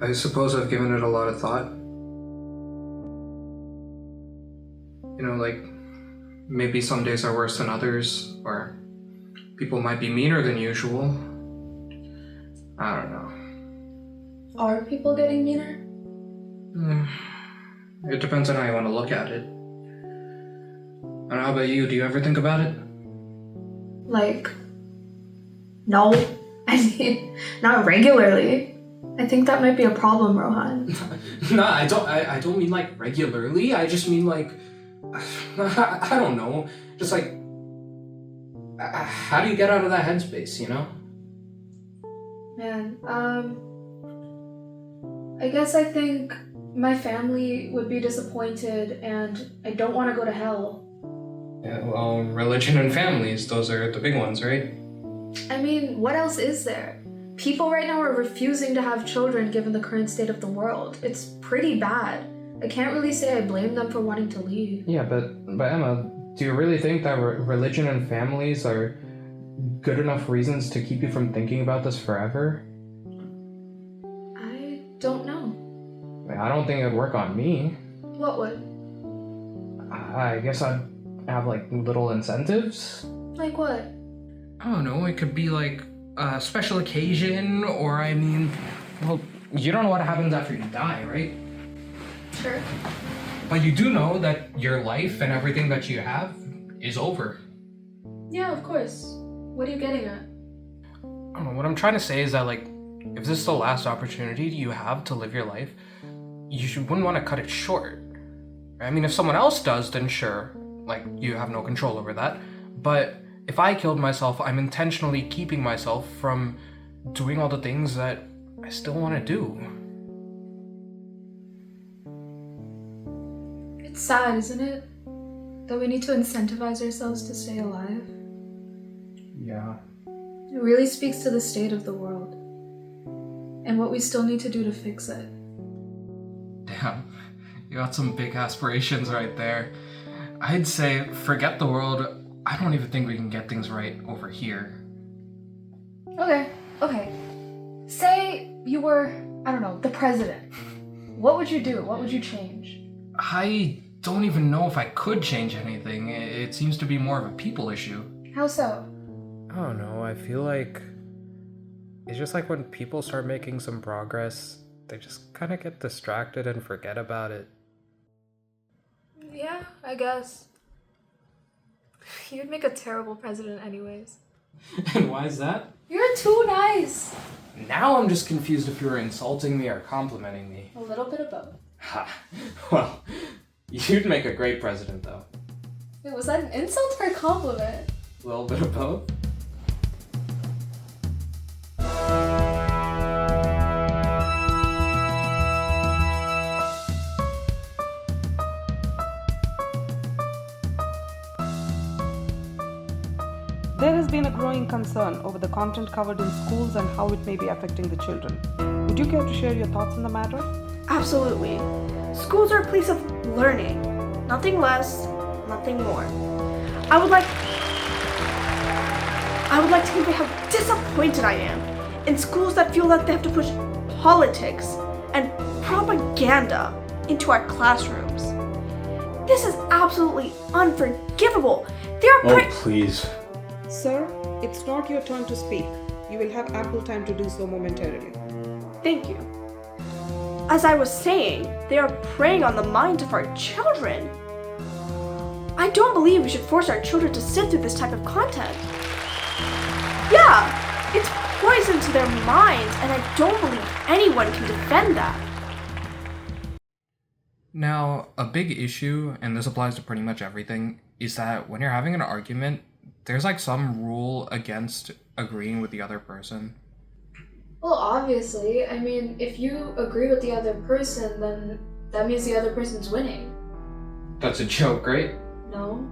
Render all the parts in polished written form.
I suppose I've given it a lot of thought. Like, maybe some days are worse than others, or people might be meaner than usual. I don't know. Are people getting meaner? It depends on how you want to look at it. And how about you? Do you ever think about it? Like, no. I mean, not regularly. I think that might be a problem, Rohan. No, I don't mean like regularly. I just mean like, I don't know. Just like, how do you get out of that headspace, Man, I guess I think my family would be disappointed and I don't want to go to hell. Yeah, well, religion and families, those are the big ones, right? I mean, what else is there? People right now are refusing to have children given the current state of the world. It's pretty bad. I can't really say I blame them for wanting to leave. Yeah, but Emma, do you really think that religion and families are good enough reasons to keep you from thinking about this forever? I don't know. I don't think it would work on me. What would? I guess I'd have like little incentives. Like what? I don't know, it could be like a special occasion, or well, you don't know what happens after you die, right? Sure. But you do know that your life and everything that you have is over. Yeah, of course. What are you getting at? I don't know, what I'm trying to say is that, like, if this is the last opportunity you have to live your life, wouldn't want to cut it short. I mean, if someone else does, then sure, like, you have no control over that. But if I killed myself, I'm intentionally keeping myself from doing all the things that I still want to do. It's sad, isn't it? That we need to incentivize ourselves to stay alive. Yeah. It really speaks to the state of the world. And what we still need to do to fix it. Damn, you got some big aspirations right there. I'd say, forget the world. I don't even think we can get things right over here. Okay. Say you were, I don't know, the president. What would you do? What would you change? I don't even know if I could change anything. It seems to be more of a people issue. How so? I don't know, I feel like it's just like when people start making some progress, they just kind of get distracted and forget about it. Yeah, I guess. You'd make a terrible president anyways. And why is that? You're too nice. Now I'm just confused if you were insulting me or complimenting me. A little bit of both. Ha. Well, you'd make a great president, though. Wait, was that an insult or a compliment? A little bit of both. There has been a growing concern over the content covered in schools and how it may be affecting the children. Would you care to share your thoughts on the matter? Absolutely. Schools are a place of learning. Nothing less, nothing more. I would like to convey how disappointed I am in schools that feel like they have to push politics and propaganda into our classrooms. This is absolutely unforgivable. Please. Sir, it's not your turn to speak. You will have ample time to do so momentarily. Thank you. As I was saying, they are preying on the minds of our children. I don't believe we should force our children to sit through this type of content. Yeah, it's poison to their minds, and I don't believe anyone can defend that. Now, a big issue, and this applies to pretty much everything, is that when you're having an argument, there's like some rule against agreeing with the other person. Well, obviously. I mean, if you agree with the other person, then that means the other person's winning. That's a joke, right? No?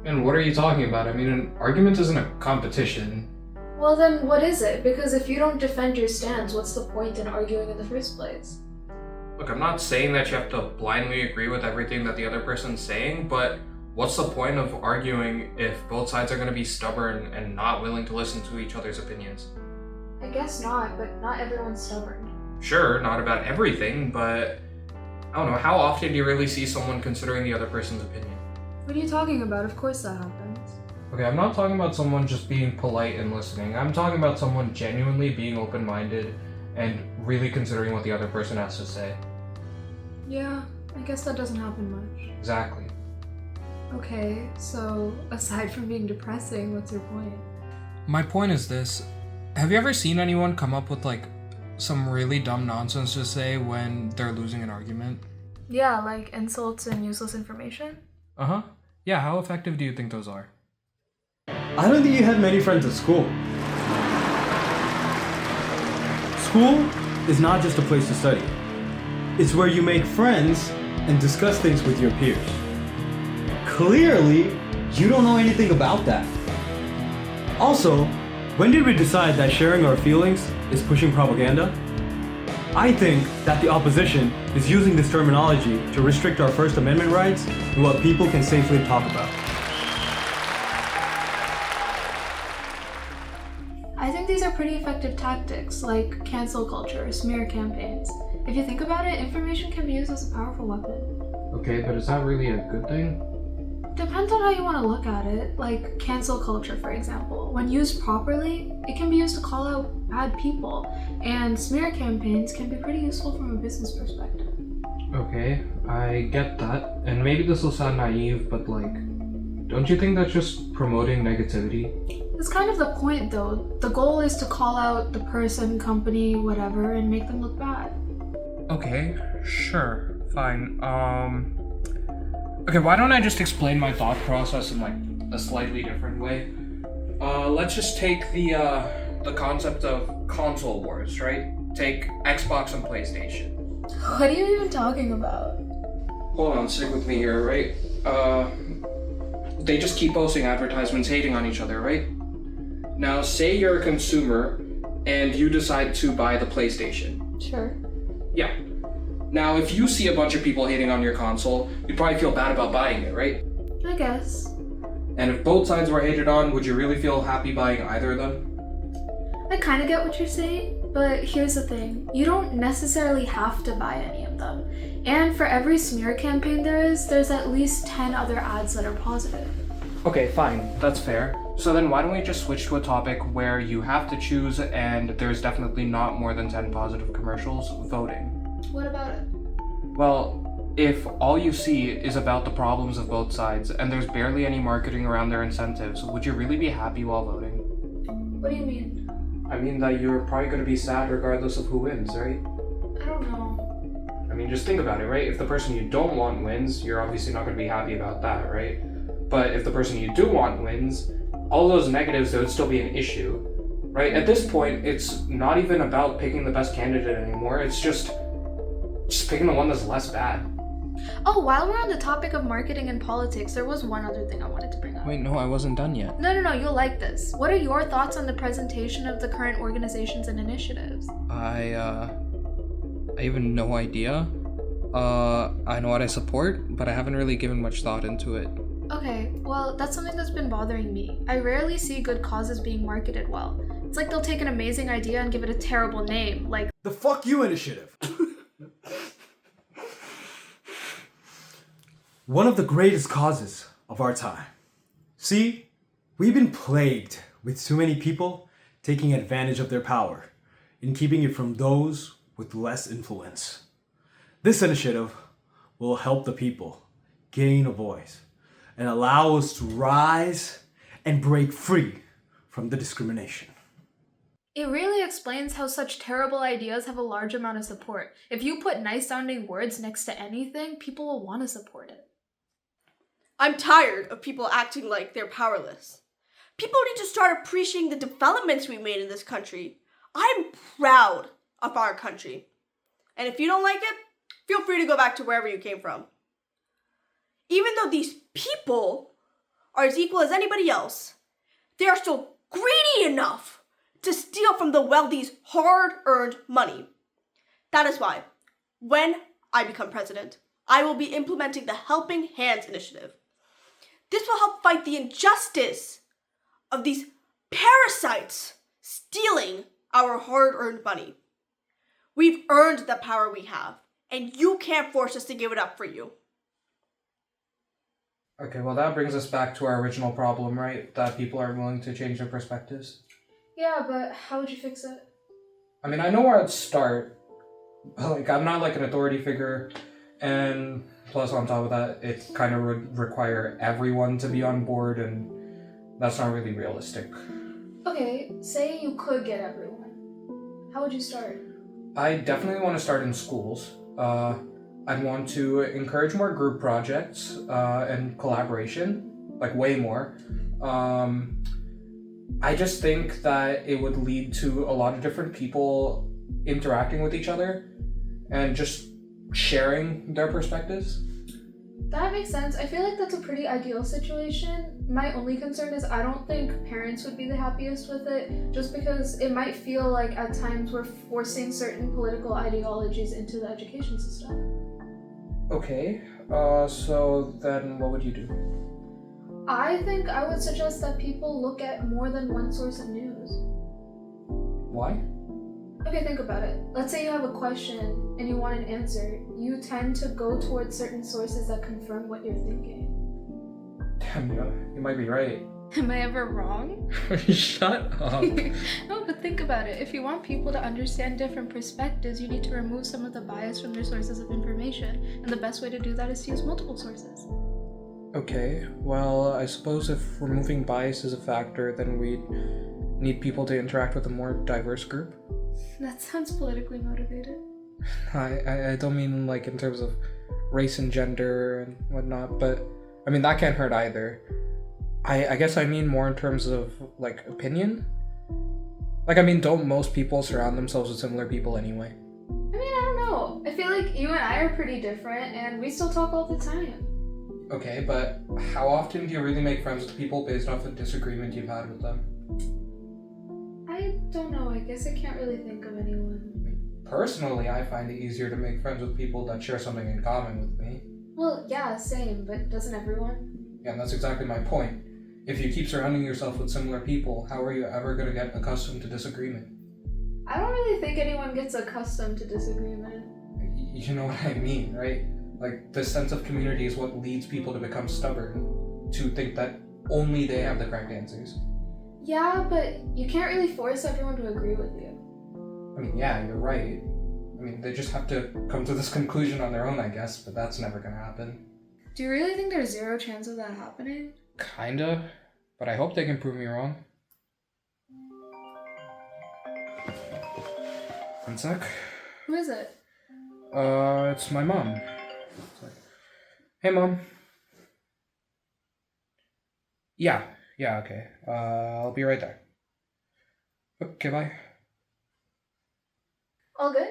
And what are you talking about? I mean, an argument isn't a competition. Well then, what is it? Because if you don't defend your stance, what's the point in arguing in the first place? Look, I'm not saying that you have to blindly agree with everything that the other person's saying, but what's the point of arguing if both sides are going to be stubborn and not willing to listen to each other's opinions? I guess not, but not everyone's stubborn. Sure, not about everything, but I don't know, how often do you really see someone considering the other person's opinion? What are you talking about? Of course that happens. Okay, I'm not talking about someone just being polite and listening. I'm talking about someone genuinely being open-minded and really considering what the other person has to say. Yeah, I guess that doesn't happen much. Exactly. Okay, so aside from being depressing, what's your point? My point is this. Have you ever seen anyone come up with like some really dumb nonsense to say when they're losing an argument? Yeah, like insults and useless information? Uh-huh. Yeah, how effective do you think those are? I don't think you had many friends at school. School is not just a place to study. It's where you make friends and discuss things with your peers. Clearly, you don't know anything about that. Also, when did we decide that sharing our feelings is pushing propaganda? I think that the opposition is using this terminology to restrict our First Amendment rights and what people can safely talk about. I think these are pretty effective tactics, like cancel culture, smear campaigns. If you think about it, information can be used as a powerful weapon. Okay, but is that really a good thing? Depends on how you want to look at it. Like cancel culture, for example. When used properly, it can be used to call out bad people, and smear campaigns can be pretty useful from a business perspective. Okay, I get that. And maybe this will sound naive, but like, don't you think that's just promoting negativity? That's kind of the point though. The goal is to call out the person, company, whatever, and make them look bad. Okay, sure, fine. Okay, why don't I just explain my thought process in like a slightly different way? Let's just take the concept of console wars, right? Take Xbox and PlayStation. What are you even talking about? Hold on, stick with me here, right? They just keep posting advertisements hating on each other, right? Now, say you're a consumer and you decide to buy the PlayStation. Sure. Yeah. Now, if you see a bunch of people hating on your console, you'd probably feel bad about buying it, right? I guess. And if both sides were hated on, would you really feel happy buying either of them? I kind of get what you're saying, but here's the thing. You don't necessarily have to buy any of them. And for every smear campaign there's at least 10 other ads that are positive. Okay, fine. That's fair. So then why don't we just switch to a topic where you have to choose and there's definitely not more than 10 positive commercials voting? What about it? Well, if all you see is about the problems of both sides and there's barely any marketing around their incentives, would you really be happy while voting? What do you mean? I mean that you're probably going to be sad regardless of who wins, right? I don't know. I mean, just think about it, right? If the person you don't want wins, you're obviously not going to be happy about that, right? But if the person you do want wins, all those negatives, there would still be an issue, right? At this point, it's not even about picking the best candidate anymore. It's just picking the one that's less bad. Oh, while we're on the topic of marketing and politics, there was one other thing I wanted to bring up. Wait, no, I wasn't done yet. No, you'll like this. What are your thoughts on the presentation of the current organizations and initiatives? I have no idea. I know what I support, but I haven't really given much thought into it. Okay, well, that's something that's been bothering me. I rarely see good causes being marketed well. It's like they'll take an amazing idea and give it a terrible name, like The Fuck You Initiative. One of the greatest causes of our time. See, we've been plagued with too many people taking advantage of their power and keeping it from those with less influence. This initiative will help the people gain a voice and allow us to rise and break free from the discrimination. It really explains how such terrible ideas have a large amount of support. If you put nice sounding words next to anything, people will want to support it. I'm tired of people acting like they're powerless. People need to start appreciating the developments we made in this country. I'm proud of our country. And if you don't like it, feel free to go back to wherever you came from. Even though these people are as equal as anybody else, they are still greedy enough to steal from the wealthy's hard-earned money. That is why, when I become president, I will be implementing the Helping Hands Initiative. This will help fight the injustice of these parasites stealing our hard-earned money. We've earned the power we have, and you can't force us to give it up for you. Okay, well, that brings us back to our original problem, right? That people aren't willing to change their perspectives. Yeah, but how would you fix it? I mean, I know where I'd start. Like, I'm not like an authority figure, and plus on top of that, it kind of would require everyone to be on board, and that's not really realistic. Okay, say you could get everyone. How would you start? I definitely want to start in schools. I'd want to encourage more group projects and collaboration, like way more. I just think that it would lead to a lot of different people interacting with each other and just sharing their perspectives. That makes sense. I feel like that's a pretty ideal situation. My only concern is I don't think parents would be the happiest with it, just because it might feel like at times we're forcing certain political ideologies into the education system. Okay, so then what would you do? I think I would suggest that people look at more than one source of news. Why? Okay, think about it. Let's say you have a question and you want an answer. You tend to go towards certain sources that confirm what you're thinking. Damn, you might be right. Am I ever wrong? Shut up. No, but think about it. If you want people to understand different perspectives, you need to remove some of the bias from their sources of information. And the best way to do that is to use multiple sources. Okay, well, I suppose if removing bias is a factor, then we'd need people to interact with a more diverse group. That sounds politically motivated. I don't mean like in terms of race and gender and whatnot, but I mean that can't hurt either. I guess I mean more in terms of like opinion. Like, I mean, don't most people surround themselves with similar people anyway? I mean, I don't know. I feel like you and I are pretty different and we still talk all the time. Okay, but how often do you really make friends with people based off a disagreement you've had with them? I don't know. I guess I can't really think of anyone. Personally, I find it easier to make friends with people that share something in common with me. Well, yeah, same, but doesn't everyone? Yeah, and that's exactly my point. If you keep surrounding yourself with similar people, how are you ever going to get accustomed to disagreement? I don't really think anyone gets accustomed to disagreement. You know what I mean, right? Like, this sense of community is what leads people to become stubborn, to think that only they have the correct answers. Yeah, but you can't really force everyone to agree with you. I mean, yeah, you're right. I mean, they just have to come to this conclusion on their own, I guess, but that's never gonna happen. Do you really think there's zero chance of that happening? Kinda, but I hope they can prove me wrong. One sec. Who is it? It's my mom. It's like, hey, Mom. Yeah, okay. I'll be right there. Okay, bye. All good?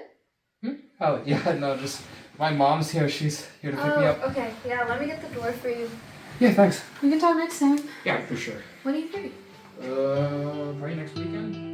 Oh, yeah, no, just my mom's here. She's here to pick me up. Okay. Yeah, let me get the door for you. Yeah, thanks. We can talk next time. Yeah, for sure. When are you free? Probably next weekend.